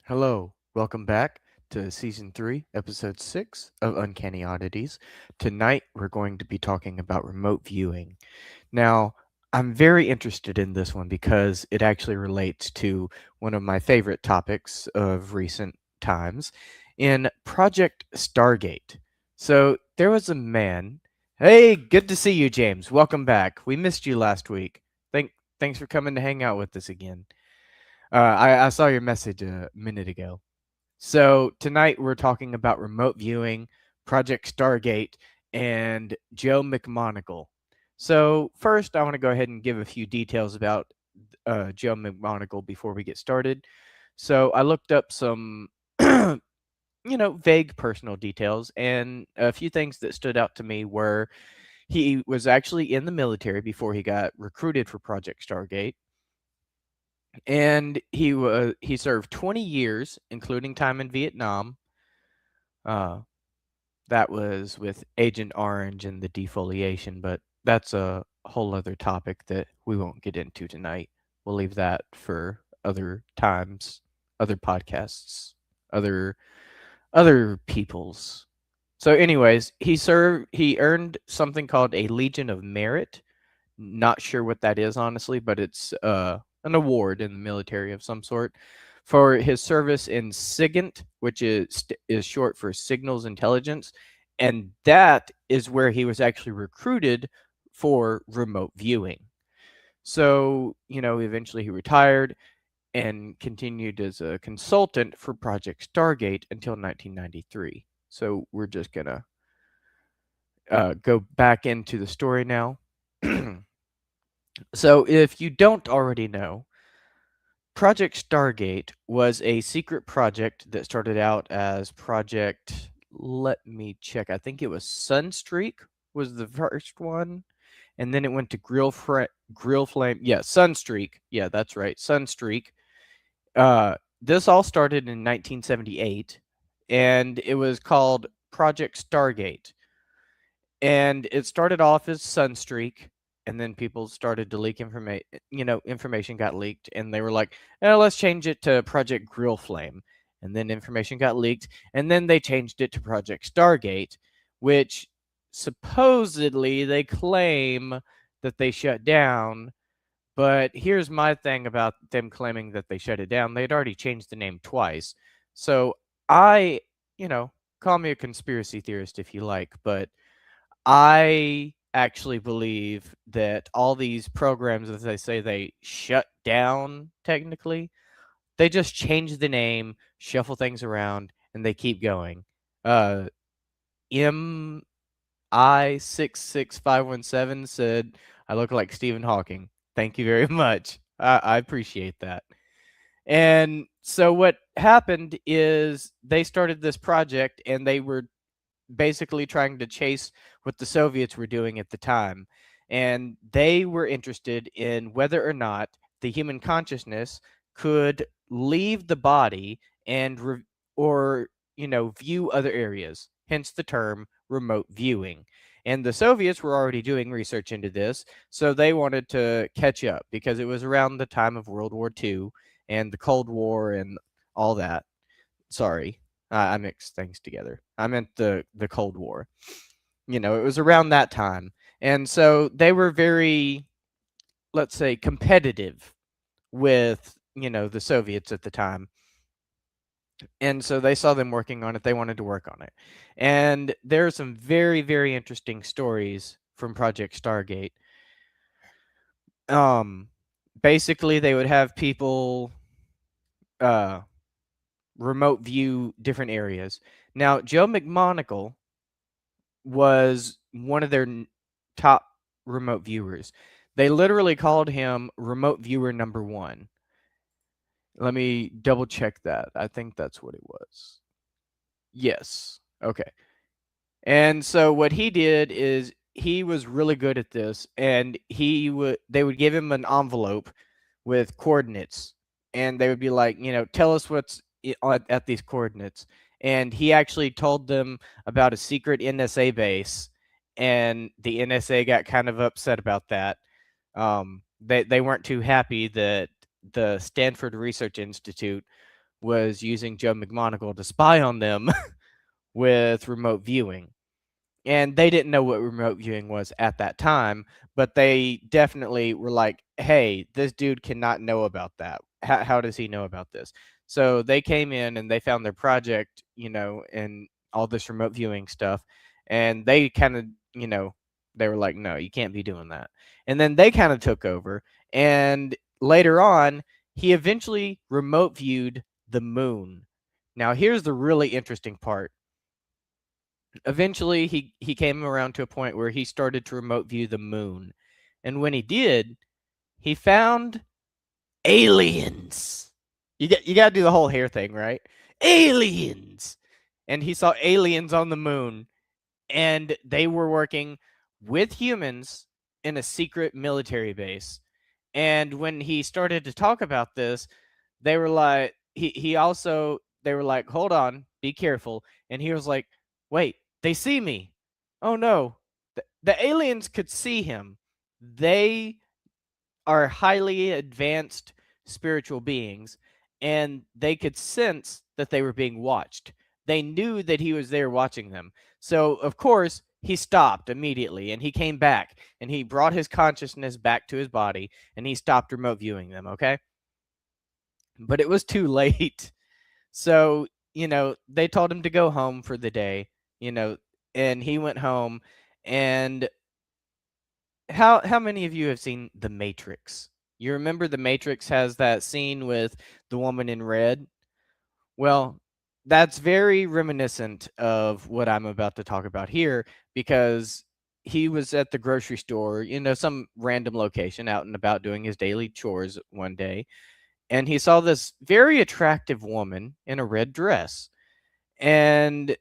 Hello, welcome back to Season 3, Episode 6 of Uncanny Oddities. Tonight we're going to be talking about remote viewing. Now, I'm very interested in this one because it actually relates to one of my favorite topics of recent times in Project Stargate. So, there was a man. Hey, good to see you, James. Welcome back. We missed you last week. Thanks for coming to hang out with us again. I saw your message a minute ago. So tonight we're talking about remote viewing, Project Stargate, and Joe McMoneagle. So first, I want to go ahead and give a few details about Joe McMoneagle before we get started. So I looked up some, vague personal details, and a few things that stood out to me were he was actually in the military before he got recruited for Project Stargate, and he served 20 years, including time in Vietnam. Uh, that was with Agent Orange and the defoliation, but that's a whole other topic that we won't get into tonight. We'll leave that for other times, other podcasts, other other people's. So anyways, he earned something called a Legion of Merit. Not sure what that is, honestly, but it's an award in the military of some sort for his service in SIGINT, which is short for Signals Intelligence, and that is where he was actually recruited for remote viewing. So, eventually he retired and continued as a consultant for Project Stargate until 1993. So, we're just going to go back into the story now. So, if you don't already know, Project Stargate was a secret project that started out as Project. Let me check. I think it was Sunstreak was the first one, and then it went to Grill Flame. Yeah, Sunstreak. Yeah, that's right, Sunstreak. This all started in 1978, and it was called Project Stargate. And it started off as Sunstreak, and then people started to leak information. Information got leaked, and they were like, let's change it to Project Grill Flame. And then information got leaked, and then they changed it to Project Stargate, which supposedly they claim that they shut down. But here's my thing about them claiming that they shut it down. They'd already changed the name twice. So I, call me a conspiracy theorist if you like, but I actually believe that all these programs, as they say, they shut down technically. They just change the name, shuffle things around, and they keep going. Uh, MI66517 said, I look like Stephen Hawking. Thank you very much. I appreciate that. And so what happened is they started this project and they were basically trying to chase what the Soviets were doing at the time. And they were interested in whether or not the human consciousness could leave the body and view other areas, hence the term remote viewing. And the Soviets were already doing research into this, so they wanted to catch up because it was around the time of World War II and the Cold War and all that. Sorry, I mixed things together. I meant the Cold War. It was around that time, and so they were very, let's say, competitive with the Soviets at the time, and so they saw them working on it. They wanted to work on it, and there are some very very interesting stories from Project Stargate. Um, Basically, they would have people uh remote view different areas. Now, Joe McMoneagle was one of their top remote viewers. They literally called him remote viewer number one. Let me double check that. I think that's what it was. Yes. Okay. And so what he did is he was really good at this, and they would give him an envelope with coordinates, and they would be like, tell us what's at these coordinates. And he actually told them about a secret NSA base, and the NSA got kind of upset about that. They weren't too happy that the Stanford Research Institute was using Joe McMoneagle to spy on them with remote viewing. And they didn't know what remote viewing was at that time, but they definitely were like, hey, this dude cannot know about that. How does he know about this? So they came in and they found their project, and all this remote viewing stuff. And they kind of, they were like, no, you can't be doing that. And then they kind of took over. And later on, he eventually remote viewed the moon. Now, here's the really interesting part. Eventually, he came around to a point where he started to remote view the moon. And when he did, he found aliens. You got to do the whole hair thing, right? Aliens. And he saw aliens on the moon, and they were working with humans in a secret military base. And when he started to talk about this, they were like, he also, they were like, hold on, be careful. And he was like, wait, they see me. Oh no. The aliens could see him. They are highly advanced spiritual beings, and they could sense that they were being watched. They knew that he was there watching them. So, of course, he stopped immediately and he came back and he brought his consciousness back to his body and he stopped remote viewing them, okay? But it was too late. So, they told him to go home for the day, and he went home. And how many of you have seen The Matrix? You remember The Matrix has that scene with the woman in red? Well, that's very reminiscent of what I'm about to talk about here, because he was at the grocery store, some random location, out and about doing his daily chores one day, and he saw this very attractive woman in a red dress. And,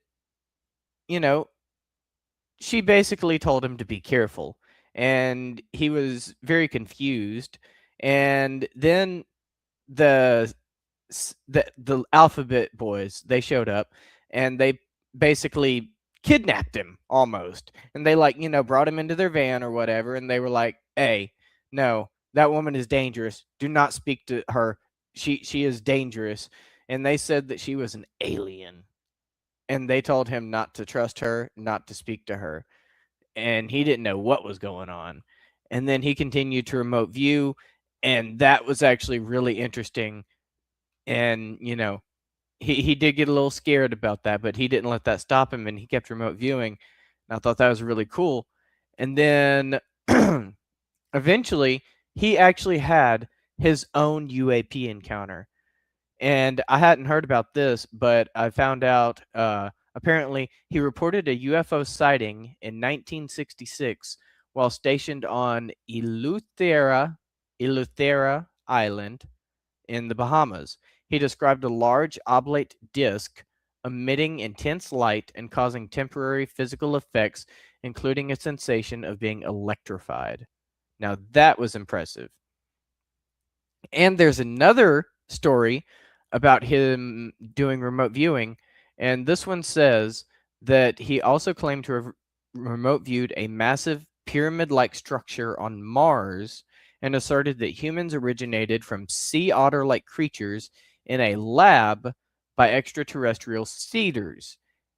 you know, she basically told him to be careful. And he was very confused. And then the the alphabet boys, they showed up and they basically kidnapped him almost. And they, like, brought him into their van or whatever, and they were like, hey, no, that woman is dangerous, do not speak to her, she is dangerous. And they said that she was an alien, and they told him not to trust her, not to speak to her. And he didn't know what was going on. And then he continued to remote view, and that was actually really interesting. And he did get a little scared about that, but he didn't let that stop him, and he kept remote viewing. And I thought that was really cool. And then eventually he actually had his own UAP encounter. And I hadn't heard about this, but I found out apparently he reported a UFO sighting in 1966 while stationed on Eleuthera Island in the Bahamas. He described a large oblate disk emitting intense light and causing temporary physical effects, including a sensation of being electrified. Now, that was impressive. And there's another story about him doing remote viewing, and this one says that he also claimed to have remote viewed a massive pyramid-like structure on Mars and asserted that humans originated from sea otter-like creatures in a lab by extraterrestrial seeders,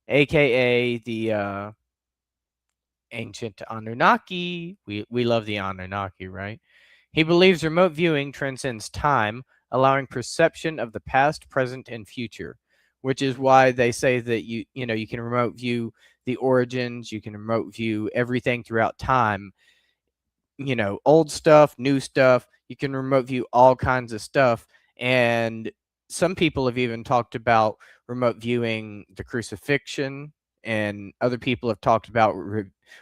aka the ancient Anunnaki. We love the Anunnaki, right? He believes remote viewing transcends time, allowing perception of the past, present, and future, which is why they say that you can remote view the origins, you can remote view everything throughout time, old stuff, new stuff. You can remote view all kinds of stuff. And some people have even talked about remote viewing the crucifixion, and other people have talked about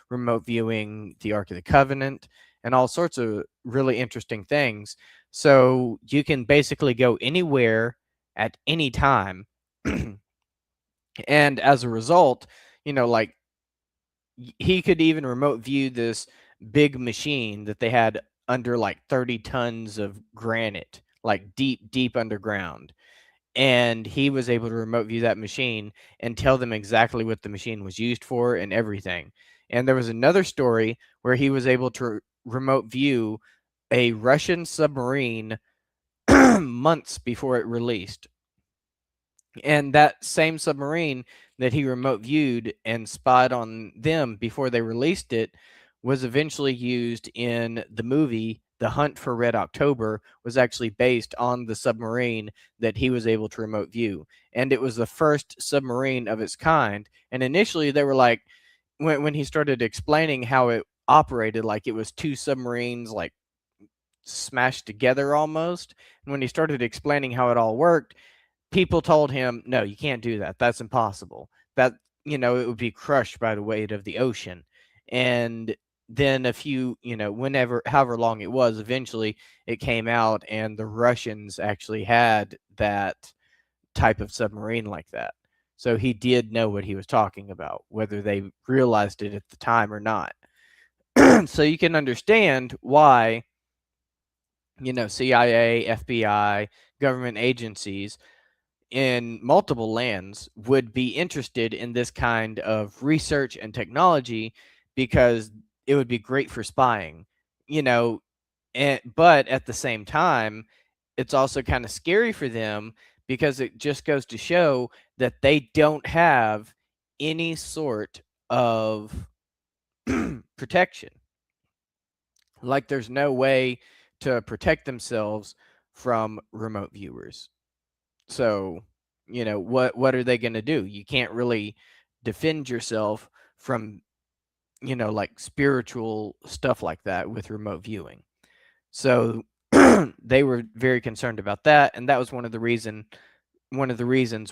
remote viewing the Ark of the Covenant and all sorts of really interesting things. So you can basically go anywhere at any time. And as a result, like, he could even remote view this big machine that they had under like 30 tons of granite, like deep, deep underground. And he was able to remote view that machine and tell them exactly what the machine was used for and everything. And there was another story where he was able to remote view a Russian submarine months before it released. And that same submarine that he remote viewed and spied on them before they released it was eventually used in the movie The Hunt for Red October, was actually based on the submarine that he was able to remote view. And it was the first submarine of its kind. And initially they were like, when he started explaining how it operated, like it was two submarines like smashed together almost. And when he started explaining how it all worked, people told him, "No, you can't do that. That's impossible. That, it would be crushed by the weight of the ocean." And then a few, whenever, however long it was, eventually it came out, and the Russians actually had that type of submarine like that. So he did know what he was talking about, whether they realized it at the time or not. So you can understand why, CIA, FBI, government agencies in multiple lands would be interested in this kind of research and technology, because it would be great for spying, you know, but at the same time, it's also kind of scary for them, because it just goes to show that they don't have any sort of protection. Like there's no way to protect themselves from remote viewers. So, what are they going to do? You can't really defend yourself from, like spiritual stuff like that with remote viewing. So they were very concerned about that, and that was one of the reasons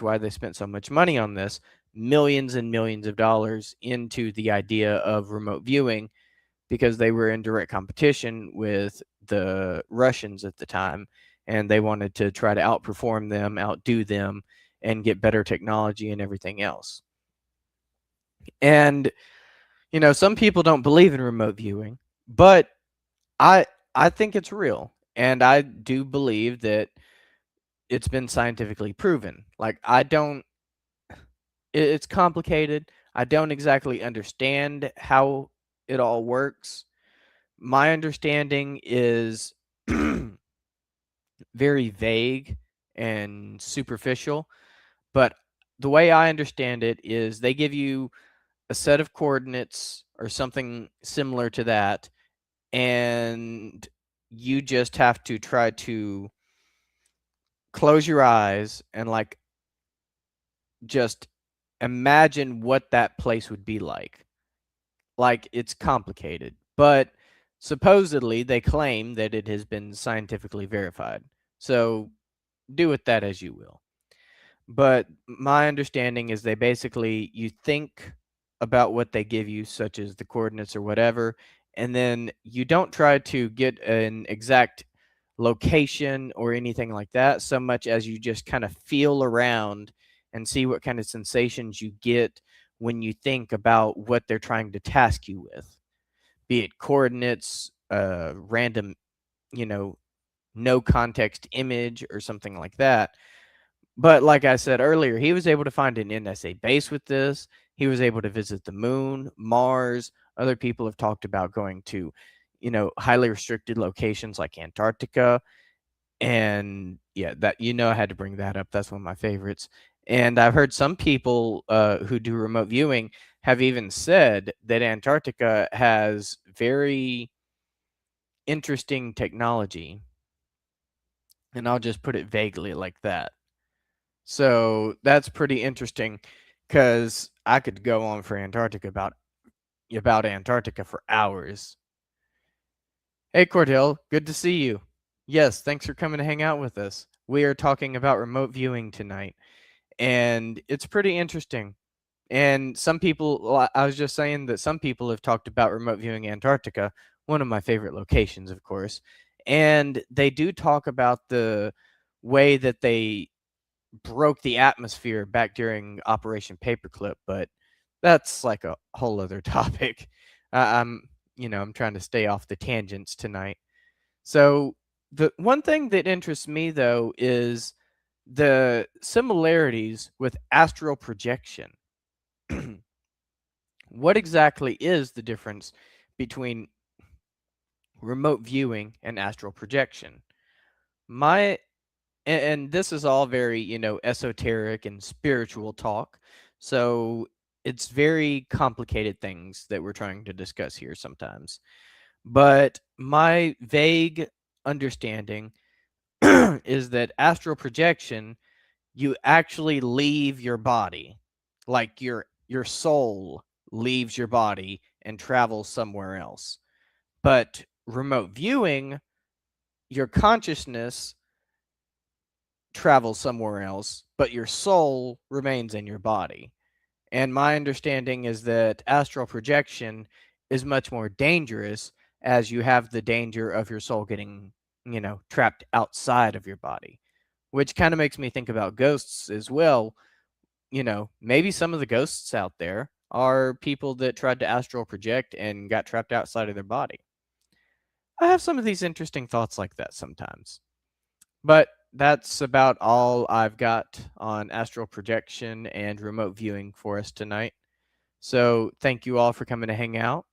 why they spent so much money on this, millions and millions of dollars into the idea of remote viewing, because they were in direct competition with the Russians at the time, and they wanted to try to outperform them, outdo them, and get better technology and everything else. And some people don't believe in remote viewing, but I I think it's real, and I do believe that it's been scientifically proven. Like I don't it's complicated. I don't exactly understand how it all works. My understanding is very vague and superficial, but the way I understand it is they give you a set of coordinates or something similar to that, and you just have to try to close your eyes and like just imagine what that place would be like. Like it's complicated, but supposedly they claim that it has been scientifically verified. So do with that as you will. But my understanding is they basically, you think about what they give you, such as the coordinates or whatever, and then you don't try to get an exact location or anything like that, so much as you just kind of feel around and see what kind of sensations you get when you think about what they're trying to task you with, be it coordinates, random, you know, no context image or something like that. But like I said earlier, he was able to find an NSA base with this. He was able to visit the moon, Mars. Other people have talked about going to, highly restricted locations like Antarctica. And yeah, that, I had to bring that up. That's one of my favorites. And I've heard some people who do remote viewing have even said that Antarctica has very interesting technology. And I'll just put it vaguely like that. So that's pretty interesting, because I could go on for Antarctica about Antarctica for hours. Hey Cordell, good to see you. Yes, thanks for coming to hang out with us. We are talking about remote viewing tonight, and it's pretty interesting. And some people, well, I was just saying that some people have talked about remote viewing Antarctica, one of my favorite locations, of course. And they do talk about the way that they broke the atmosphere back during Operation Paperclip, but that's like a whole other topic. I'm trying to stay off the tangents tonight. So the one thing that interests me though is the similarities with astral projection. What exactly is the difference between remote viewing and astral projection? My and this is all very, esoteric and spiritual talk. So it's very complicated things that we're trying to discuss here sometimes. But my vague understanding is that astral projection, you actually leave your body. Like your soul leaves your body and travels somewhere else. But remote viewing, your consciousness travels somewhere else, but your soul remains in your body. And my understanding is that astral projection is much more dangerous, as you have the danger of your soul getting, trapped outside of your body, which kind of makes me think about ghosts as well. Maybe some of the ghosts out there are people that tried to astral project and got trapped outside of their body. I have some of these interesting thoughts like that sometimes. But that's about all I've got on astral projection and remote viewing for us tonight. So thank you all for coming to hang out.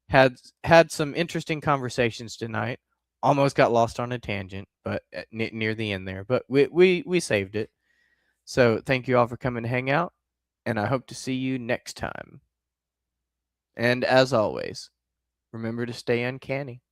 Had some interesting conversations tonight. Almost got lost on a tangent, but near the end there. But we saved it. So thank you all for coming to hang out, and I hope to see you next time. And as always, remember to stay uncanny.